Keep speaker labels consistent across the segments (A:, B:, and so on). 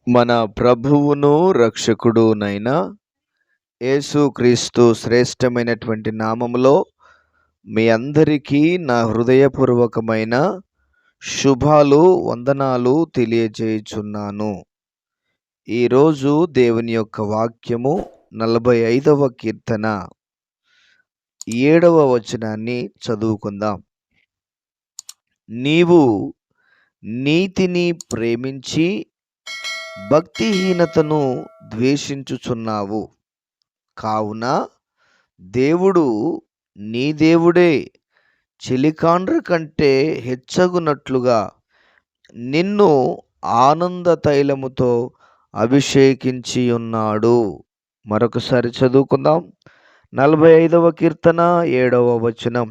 A: మన ప్రభువును రక్షకుడునైన యేసుక్రీస్తు శ్రేష్టమైనటువంటి నామములో మీ అందరికీ నా హృదయపూర్వకమైన శుభాలు వందనాలు తెలియజేయుచున్నాను. ఈరోజు దేవుని యొక్క వాక్యము 45వ కీర్తన 7వ వచనాన్ని చదువుకుందాం. నీవు నీతిని ప్రేమించి భక్తిహీనతను ద్వేషించుచున్నావు. కావున దేవుడు నీ దేవుడే చెలికాండ్ర కంటే హెచ్చగునట్లుగా నిన్ను ఆనంద తైలముతో అభిషేకించి ఉన్నాడు. మరొకసారి చదువుకుందాం. 45వ కీర్తన 7వ వచనం.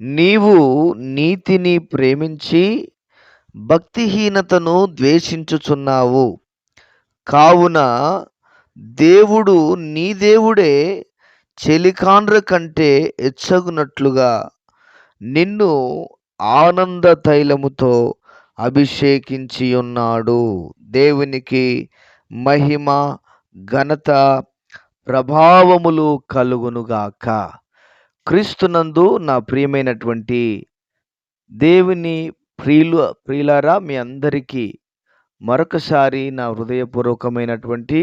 A: నీవు నీతిని ప్రేమించి భక్తిహీనతను ద్వేషించుచున్నావు. కావున దేవుడు నీ దేవుడే చెలికాండ్ర కంటే హెచ్చగునట్లుగా నిన్ను ఆనంద తైలముతో అభిషేకించి ఉన్నాడు. దేవునికి మహిమ, ఘనత, ప్రభావములు కలుగునుగాక. క్రీస్తునందు నా ప్రియమైనటువంటి దేవుని ప్రియులారా, మీ అందరికీ మరొకసారి నా హృదయపూర్వకమైనటువంటి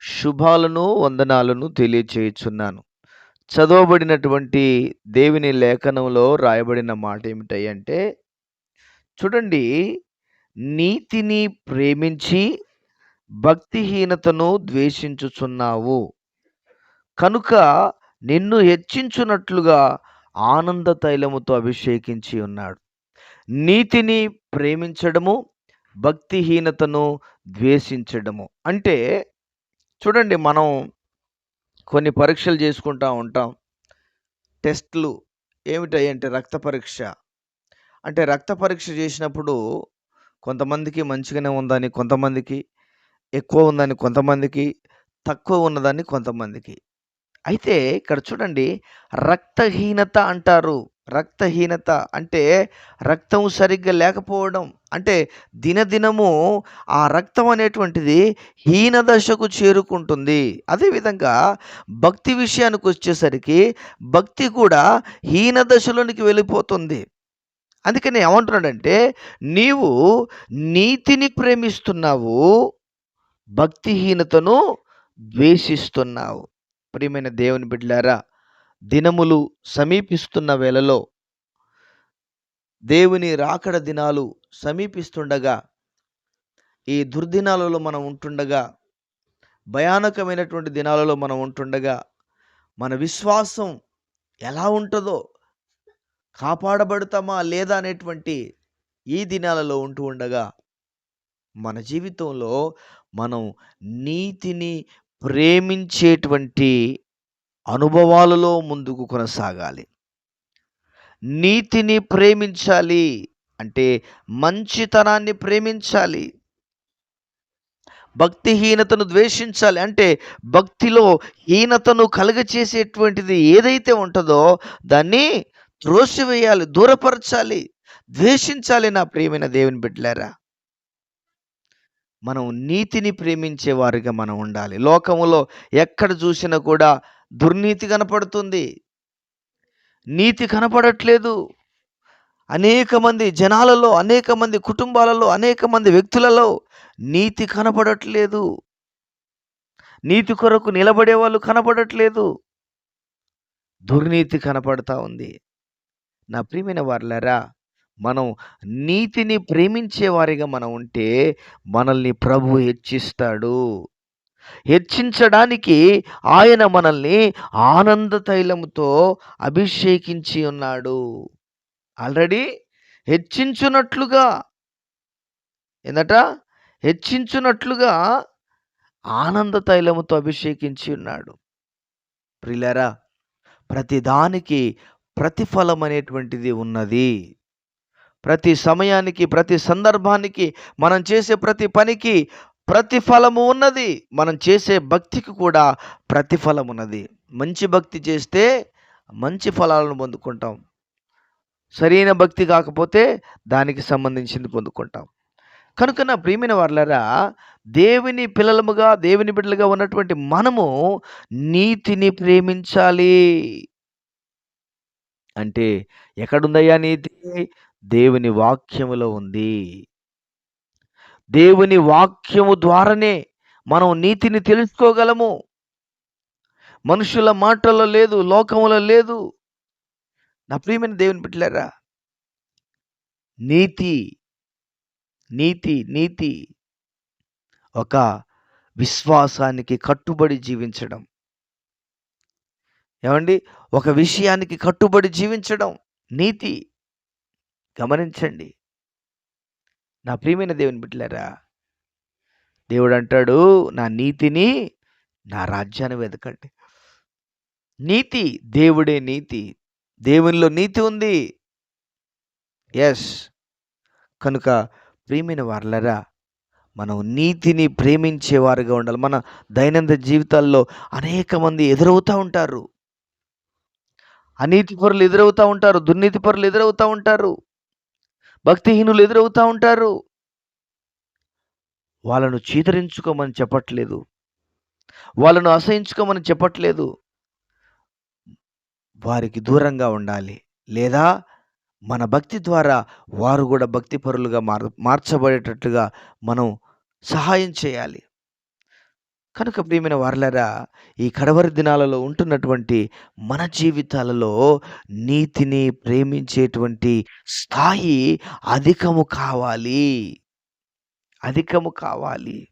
A: శుభాలను వందనాలను తెలియచేయుచున్నాను. చదవబడినటువంటి దేవుని లేఖనంలో రాయబడిన మాట ఏమిటంటే, చూడండి, నీతిని ప్రేమించి భక్తిహీనతను ద్వేషించుచున్నావు కనుక నిన్ను హెచ్చించున్నట్లుగా ఆనంద తైలముతో అభిషేకించి ఉన్నాడు. నీతిని ప్రేమించడము, భక్తిహీనతను ద్వేషించడము అంటే, చూడండి, మనం కొన్ని పరీక్షలు చేసుకుంటూ ఉంటాం. టెస్ట్లు ఏమిటాయంటే రక్త పరీక్ష. అంటే రక్త పరీక్ష చేసినప్పుడు కొంతమందికి మంచిగానే ఉందని, కొంతమందికి ఎక్కువ ఉందని, కొంతమందికి తక్కువ ఉన్నదని, కొంతమందికి. అయితే ఇక్కడ చూడండి, రక్తహీనత అంటారు. రక్తహీనత అంటే రక్తం సరిగ్గా లేకపోవడం. అంటే దినదినము ఆ రక్తం అనేటువంటిది హీన దశకు చేరుకుంటుంది. అదేవిధంగా భక్తి విషయానికి వచ్చేసరికి భక్తి కూడా హీన దశలోనికి వెళ్ళిపోతుంది. అందుకని ఏమంటున్నాడంటే, నీవు నీతిని ప్రేమిస్తున్నావు, భక్తిహీనతను ద్వేషిస్తున్నావు. ప్రియమైన దేవుని బిడ్డలారా, దినములు సమీపిస్తున్న వేళలో, దేవుని రాకడ దినాలు సమీపిస్తుండగా, ఈ దుర్దినాలలో మనం ఉంటుండగా, భయానకమైనటువంటి దినాలలో మనం ఉంటుండగా, మన విశ్వాసం ఎలా ఉంటుందో, కాపాడబడతామా లేదా అనేటువంటి ఈ దినాలలో ఉంటూ ఉండగా, మన జీవితంలో మనం నీతిని ప్రేమించేటువంటి అనుభవాలలో ముందుకు కొనసాగాలి. నీతిని ప్రేమించాలి అంటే మంచితనాన్ని ప్రేమించాలి. భక్తిహీనతను ద్వేషించాలి అంటే భక్తిలో హీనతను కలుగచేసేటువంటిది ఏదైతే ఉంటుందో దాన్ని త్రోసివేయాలి, దూరపరచాలి, ద్వేషించాలి. నా ప్రియమైన దేవుని బిడ్డలారా, మనం నీతిని ప్రేమించే వారిగా మనం ఉండాలి. లోకములో ఎక్కడ చూసినా కూడా దుర్నీతి కనపడుతుంది, నీతి కనపడట్లేదు. అనేక మంది జనాలలో, అనేక మంది కుటుంబాలలో, అనేక మంది వ్యక్తులలో నీతి కనపడట్లేదు. నీతి కొరకు నిలబడే వాళ్ళు కనపడట్లేదు. దుర్నీతి కనపడతా ఉంది. నా ప్రియమైన వారలారా, మనం నీతిని ప్రేమించే వారిగా మనం ఉంటే మనల్ని ప్రభు హెచ్చిస్తాడు. హెచ్చించడానికి ఆయన మనల్ని ఆనంద తైలముతో అభిషేకించి ఉన్నాడు. ఆల్రెడీ హెచ్చించున్నట్లుగా హెచ్చించున్నట్లుగా ఆనంద తైలముతో అభిషేకించి ఉన్నాడు. ప్రియులారా, ప్రతిదానికి ప్రతిఫలం అనేటువంటిది ఉన్నది. ప్రతి సమయానికి, ప్రతి సందర్భానికి, మనం చేసే ప్రతి పనికి ప్రతిఫలము ఉన్నది. మనం చేసే భక్తికి కూడా ప్రతిఫలం ఉన్నది. మంచి భక్తి చేస్తే మంచి ఫలాలను పొందుకుంటాం. సరైన భక్తి కాకపోతే దానికి సంబంధించింది పొందుకుంటాం. కనుక నా ప్రియమైన వారలారా, దేవుని పిల్లలముగా, దేవుని బిడ్డలుగా ఉన్నటువంటి మనము నీతిని ప్రేమించాలి. అంటే ఎక్కడుందయ్యా నీతి? దేవుని వాక్యములో ఉంది. దేవుని వాక్యము ద్వారానే మనం నీతిని తెలుసుకోగలము. మనుషుల మాటల్లో లేదు, లోకములో లేదు. నా ప్రియమైన దేవుని బిడ్డలారా, నీతి, నీతి ఒక విశ్వాసానికి కట్టుబడి జీవించడం. ఏమండి? ఒక విషయానికి కట్టుబడి జీవించడం నీతి. గమనించండి. నా ప్రియమైన దేవుని బిడ్డలారా, దేవుడు అంటాడు, నా నీతిని, నా రాజ్యాన్ని వెతకండి. నీతి, దేవుడే నీతి. దేవునిలో నీతి ఉంది. ఎస్. కనుక ప్రియమైన వారలారా, మనం నీతిని ప్రేమించేవారుగా ఉండాలి. మన దైనందిన జీవితాల్లో అనేక మంది ఎదురవుతూ ఉంటారు. అనీతి పరులు ఎదురవుతూ ఉంటారు. దుర్నీతి పరులు ఎదురవుతూ ఉంటారు. భక్తిహీనులు ఎదురవుతూ ఉంటారు. వాళ్ళను చీదరించుకోమని చెప్పట్లేదు. వాళ్ళను అసహించుకోమని చెప్పట్లేదు. వారికి దూరంగా ఉండాలి. లేదా మన భక్తి ద్వారా వారు కూడా భక్తి పరులుగా మార్చబడేటట్టుగా మనం సహాయం చేయాలి. కనుక ప్రియమైన వారలారా, ఈ కడవరి దినాలలో ఉంటున్నటువంటి మన జీవితాలలో నీతిని ప్రేమించేటువంటి స్థాయి అధికము కావాలి. అధికము కావాలి.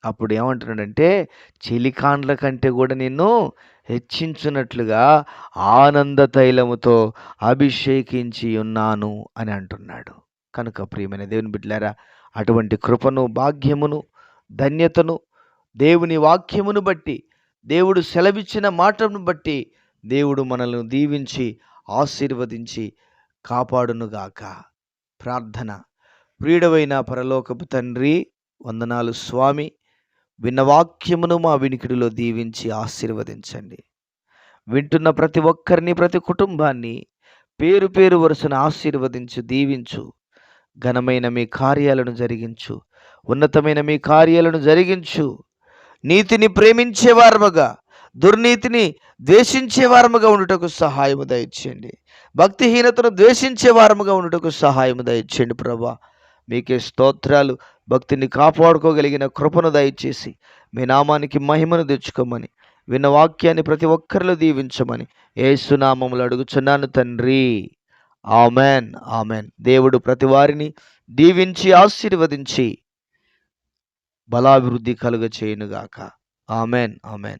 A: అప్పుడు ఏమంటున్నాడంటే, చెలికాండ్ల కంటే కూడా నిన్ను హెచ్చించున్నట్లుగా ఆనంద తైలముతో అభిషేకించి ఉన్నాను అని అంటున్నాడు. కనుక ప్రియమైన దేవుని బిడ్డలారా, అటువంటి కృపను, భాగ్యమును, ధన్యతను దేవుని వాక్యమును బట్టి, దేవుడు సెలవిచ్చిన మాటను బట్టి దేవుడు మనల్ని దీవించి ఆశీర్వదించి కాపాడునుగాక. ప్రార్థన. ప్రియుడవైన పరలోకపు తండ్రి, వందనాలు స్వామి. విన్న వాక్యమును మా వినికిడిలో దీవించి ఆశీర్వదించండి. వింటున్న ప్రతి ఒక్కరిని, ప్రతి కుటుంబాన్ని పేరు పేరు వరుసన ఆశీర్వదించు, దీవించు. ఘనమైన మీ కార్యాలను జరిగించు. ఉన్నతమైన మీ కార్యాలను జరిగించు. నీతిని ప్రేమించేవారముగా, దుర్నీతిని ద్వేషించేవారముగా ఉండుటకు సహాయము దయచేయండి. భక్తిహీనతను ద్వేషించేవారముగా ఉండుటకు సహాయము దయచేయండి ప్రభా. మీకే స్తోత్రాలు. భక్తిని కాపాడుకోగలిగిన కృపను దయచేసి మీ నామానికి మహిమను తెచ్చుకోమని, విన్న వాక్యాన్ని ప్రతి ఒక్కరిలో దీవించమని యేసు నామములో అడుగుచున్నాను తండ్రి. Amen, amen. దేవుడు ప్రతి వారిని దీవించి ఆశీర్వదించి బలాభివృద్ధి కలుగ చేయునుగాక. Amen, amen.